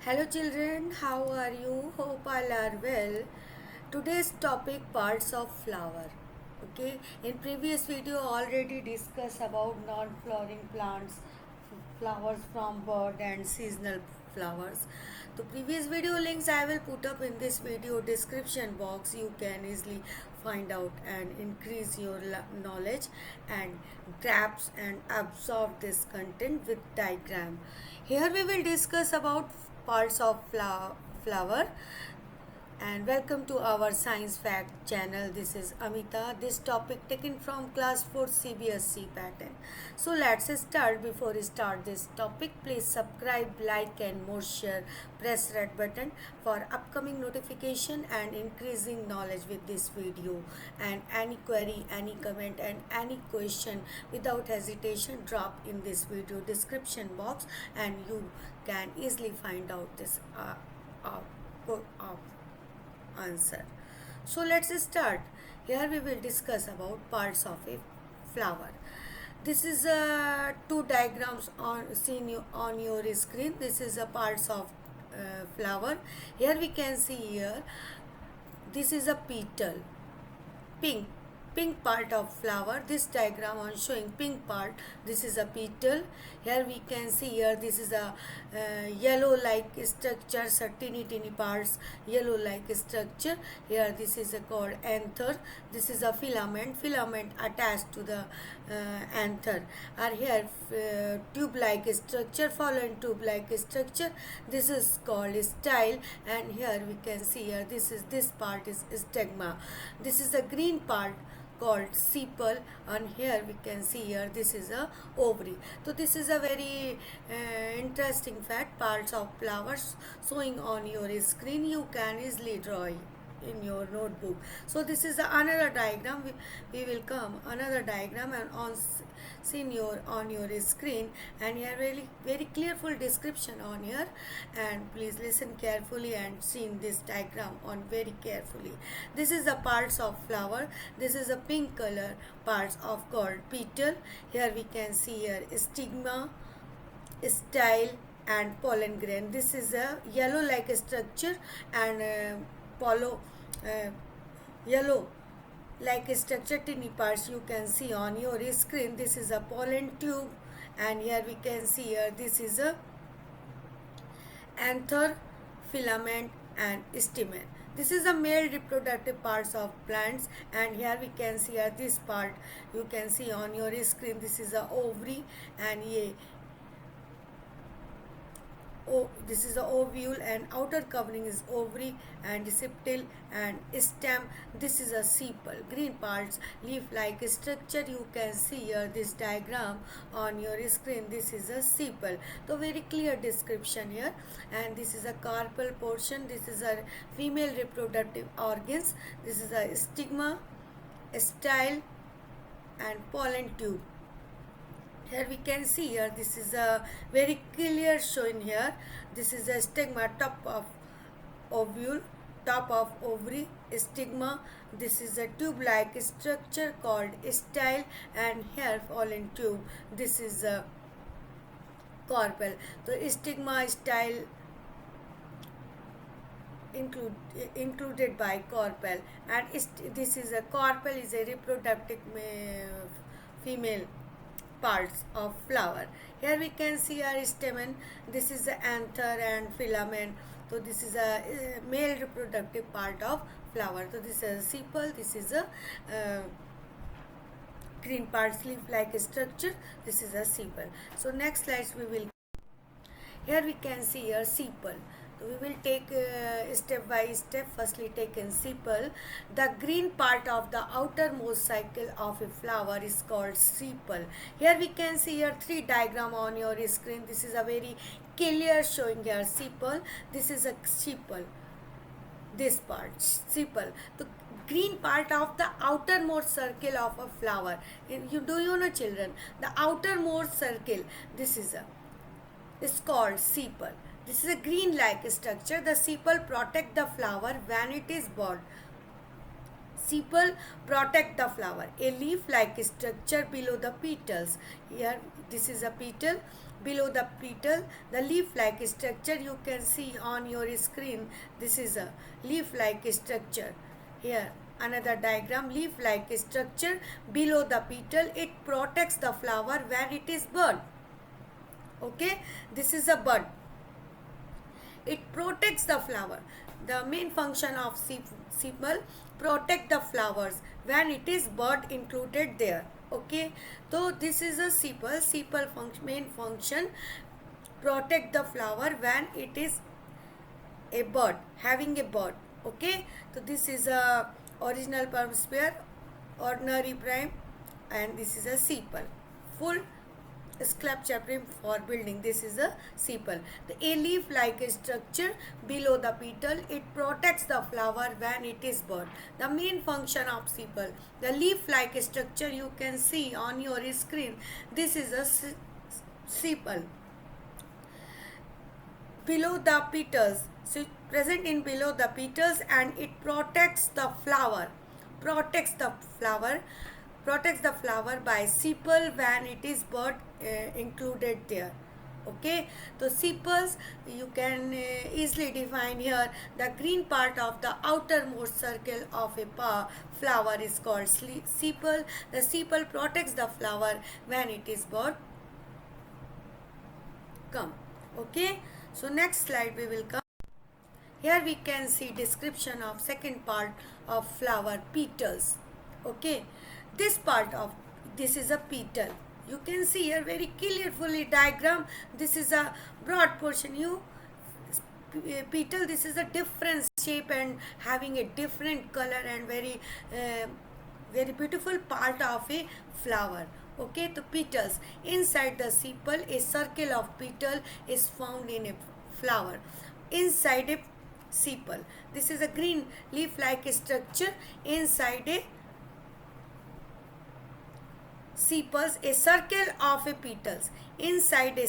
Hello children, how are you? Hope all are well. Today's topic parts of flower. Okay, in previous video already discussed about non-flowering plants, flowers from bird and seasonal flowers. The previous video links I will put up in this video description box. You can easily find out and increase your knowledge and grasp and absorb this content with diagram. Here we will discuss about parts of flower and welcome to our science fact channel. This is Amita. This topic taken from class 4 CBSE pattern. So let's start. Before we start this topic, please subscribe, like and more share. Press red button for upcoming notification and increasing knowledge with this video. And any query, any comment and any question without hesitation drop in this video description box and you can easily find out this answer. So let's start. Here we will discuss about parts of a flower. This is two diagrams on seen you on your screen. This is a parts of flower. Here we can see here. This is a petal, pink part of flower. This diagram on showing pink part. This is a petal. Here we can see here this is a yellow like structure, so teeny parts yellow like structure. Here this is called anther. This is a filament attached to the anther. Are here tube like structure, following tube like structure. This is called style. And here we can see here this part is stigma. This is a green part called sepal, and here we can see here this is a ovary. So this is a very interesting fact. Parts of flowers showing on your screen. You can easily draw in your notebook. So this is another diagram. We will come another diagram and seen your on your screen, and here really very clear full description on here, and please listen carefully and see this diagram on very carefully. This is the parts of flower. This is a pink color parts of called petal. Here we can see here stigma, style and pollen grain. This is a yellow like structure and uh, yellow like structure tiny parts you can see on your screen. This is a pollen tube, and here we can see here this is a anther, filament and stamen. This is the male reproductive parts of plants, and here we can see here this part you can see on your screen. This is a ovary, and this is the ovule, and outer covering is ovary and sepal and stem. This is a sepal. Green parts leaf like structure you can see here this diagram on your screen. This is a sepal. So very clear description here. And this is a carpal portion. This is a female reproductive organs. This is a stigma, style and pollen tube. Here we can see here this is a very clear shown here. This is a stigma, top of ovule, top of ovary, stigma. This is a tube like structure called style, and here pollen tube. This is a carpel. So stigma, style included by carpel, and this is a carpel is a reproductive female parts of flower. Here we can see our stamen. This is the anther and filament. So this is a male reproductive part of flower. So this is a sepal. This is a green parts leaf like structure. This is a sepal. So next slides we will. Here we can see a sepal. So we will take step by step. Firstly taken sepal. The green part of the outermost cycle of a flower is called sepal. Here we can see here three diagram on your screen. This is a very clear showing here sepal. This is a sepal. This part sepal. The green part of the outermost circle of a flower. You know children, the outermost circle, this is called sepal. This is a green like structure. The sepal protect the flower when it is born. Sepal protect the flower. A leaf like structure below the petals. Here this is a petal. below the petal, the leaf-like structure you can see on your screen. This is a leaf-like structure. Here, another diagram, leaf-like structure below the petal. It protects the flower when it is bud. Okay, this is a bud. It protects the flower. The main function of sepal protect the flowers when it is bud included there. Okay, so this is a sepal main function protect the flower when it is a bud, having a bud. Okay, so this is a original perm sphere, ordinary prime, and this is a sepal, full sculpture frame for building. This is a sepal. A leaf-like structure below the petal. It protects the flower when it is bud. The main function of sepal, the leaf-like structure you can see on your screen. This is a sepal. Below the petals, so present in below the petals, and it protects the flower. Protects the flower by sepal when it is bud included there. Okay, so sepals you can easily define here. The green part of the outermost circle of a flower is called sepal. The sepal protects the flower when it is bud come. Okay, so next slide we will come. Here we can see description of second part of flower, petals. Okay, this is a petal. You can see here very clearly diagram. This is a broad portion. Petal, this is a different shape and having a different color and very beautiful part of a flower. Okay, the petals. Inside the sepal, a circle of petal is found in a flower. Inside a sepal, this is a green leaf-like structure. Inside a sepals, a circle of a petals. Inside a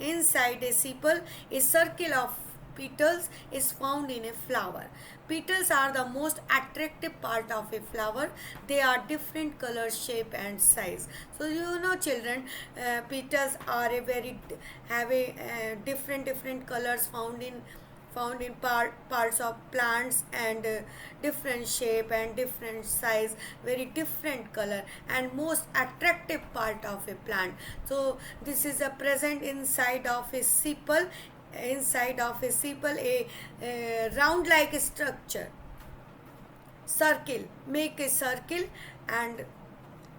sepal, a circle of petals is found in a flower. Petals are the most attractive part of a flower. They are different color, shape and size. So you know children, petals are have a different colors found in parts of plants, and different shape and different size, very different color and most attractive part of a plant. So this is a present inside of a sepal. Inside of a sepal, a round like structure, circle, make a circle and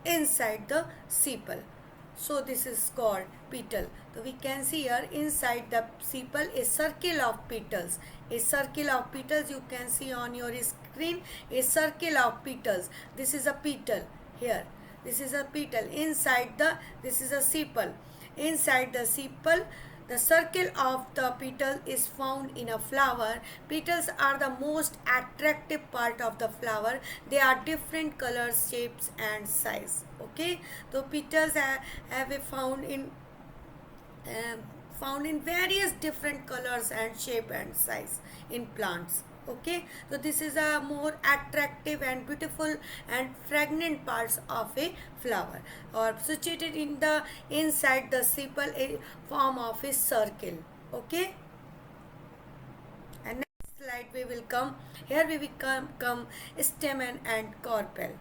inside the sepal. So this is called petal. So we can see here inside the sepal a circle of petals. A circle of petals you can see on your screen. A circle of petals. This is a petal here. This is a petal. This is a sepal. Inside the sepal, the circle of the petal is found in a flower. Petals are the most attractive part of the flower. They are different colors, shapes and size. Okay, so petals have found in various different colors and shape and size in plants. Okay, so this is a more attractive and beautiful and fragrant parts of a flower, or situated in the inside the sepal, a form of a circle. Okay, and next slide we will come. Here we will come stamen and carpel.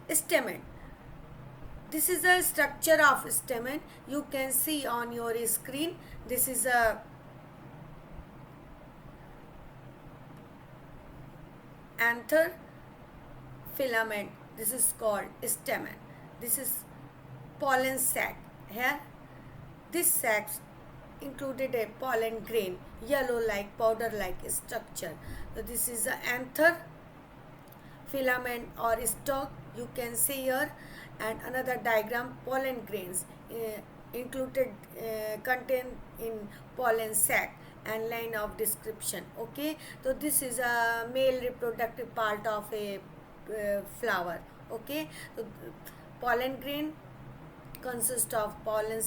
Stamen, this is a structure of stamen you can see on your screen. This is a anther, filament. This is called stamen. This is pollen sac. Here this sac included a pollen grain, yellow like powder like structure. So this is a anther, filament or stalk you can see here, and another diagram, pollen grains contained in pollen sac and line of description. Okay, so this is a male reproductive part of a flower. Okay, so pollen grain consists of pollen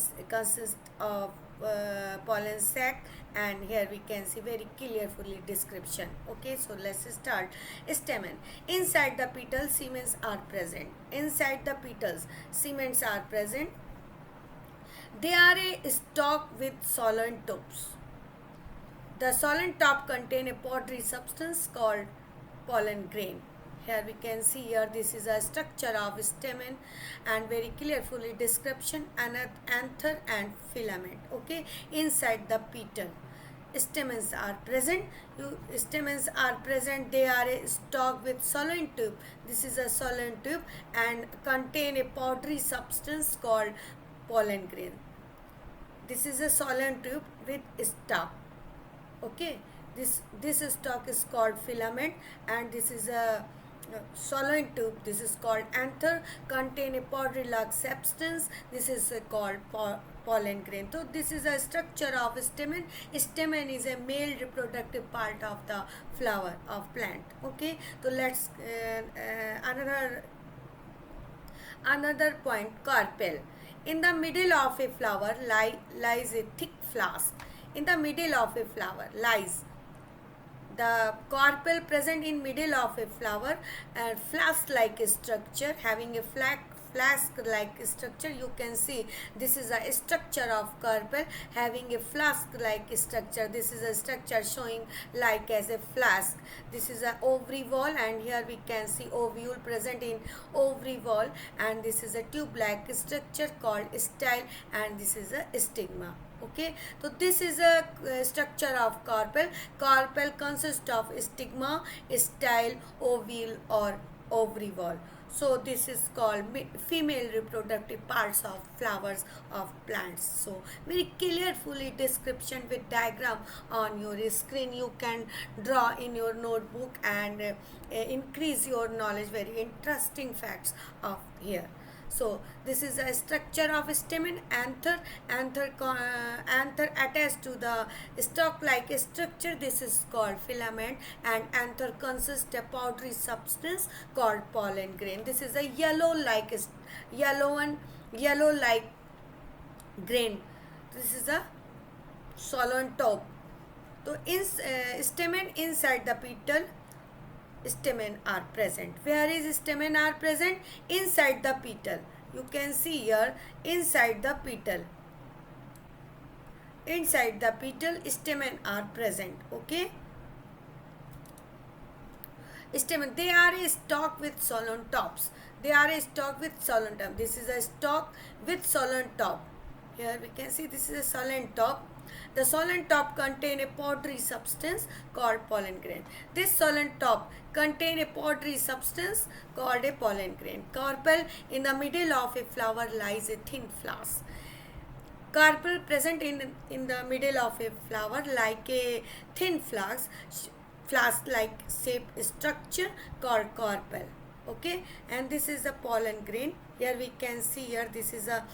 sac, and here we can see very clearly description. Okay, so let's start. Stamen. Inside the petals, semens are present. Inside the petals, semens are present. They are a stalk with solen tops. The solen top contain a powdery substance called pollen grain. Here we can see here this is a structure of stamen and very carefully description and anther and filament. Okay, inside the petal. Stamens are present. Stamens are present. They are a stalk with solen tube. This is a solen tube and contain a powdery substance called pollen grain. This is a solen tube with stalk. Okay, this stalk is called filament, and this is a solen tube. This is called anther, contain a powdery like substance. This is called pollen grain. So this is a structure of stamen. Stamen is a male reproductive part of the flower of plant. Okay, so let's another point, carpel. In the middle of a flower lies a thick flask. In the middle of a flower lies the carpel present in middle of a flower and flask-like structure, having a flask-like structure. You can see this is a structure of carpel having a flask-like structure. This is a structure showing like as a flask. This is a ovary wall, and here we can see ovule present in ovary wall, and this is a tube-like structure called style, and this is a stigma. Okay, so this is a structure of carpel. Carpel consists of stigma, style, ovule or ovary wall. So this is called female reproductive parts of flowers of plants. So very carefully description with diagram on your screen. You can draw in your notebook and increase your knowledge. Very interesting facts of here. So this is a structure of stamen. Anther attached to the stalk-like structure. This is called filament, and anther consists of powdery substance called pollen grain. This is a yellow like grain. This is a solen top. So in stamen inside the petal, stamen are present. Where is stamen are present? Inside the petal. You can see here inside the petal. Inside the petal, stamen are present. Okay. Stamen, they are a stalk with solen tops. They are a stalk with solen top. This is a stalk with solen top. Here we can see this is a solen top. The solen top contain a powdery substance called pollen grain. This solen top contain a powdery substance called a pollen grain. Carpel, in the middle of a flower lies a thin flask. Carpel present in the middle of a flower like a thin flask-like shaped structure called carpel. Okay, and this is the pollen grain. Here we can see here this is a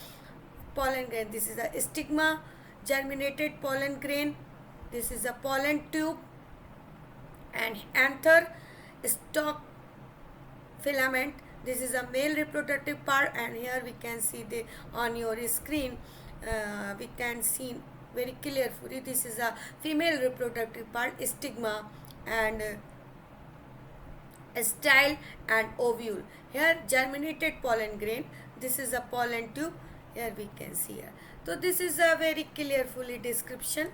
pollen grain. This is a stigma, germinated pollen grain. This is a pollen tube, and anther, stalk, filament. This is a male reproductive part, and here we can see the on your screen we can see very clearly this is a female reproductive part, stigma and style and ovule. Here germinated pollen grain. This is a pollen tube. Here we can see here. So this is a very clearly description.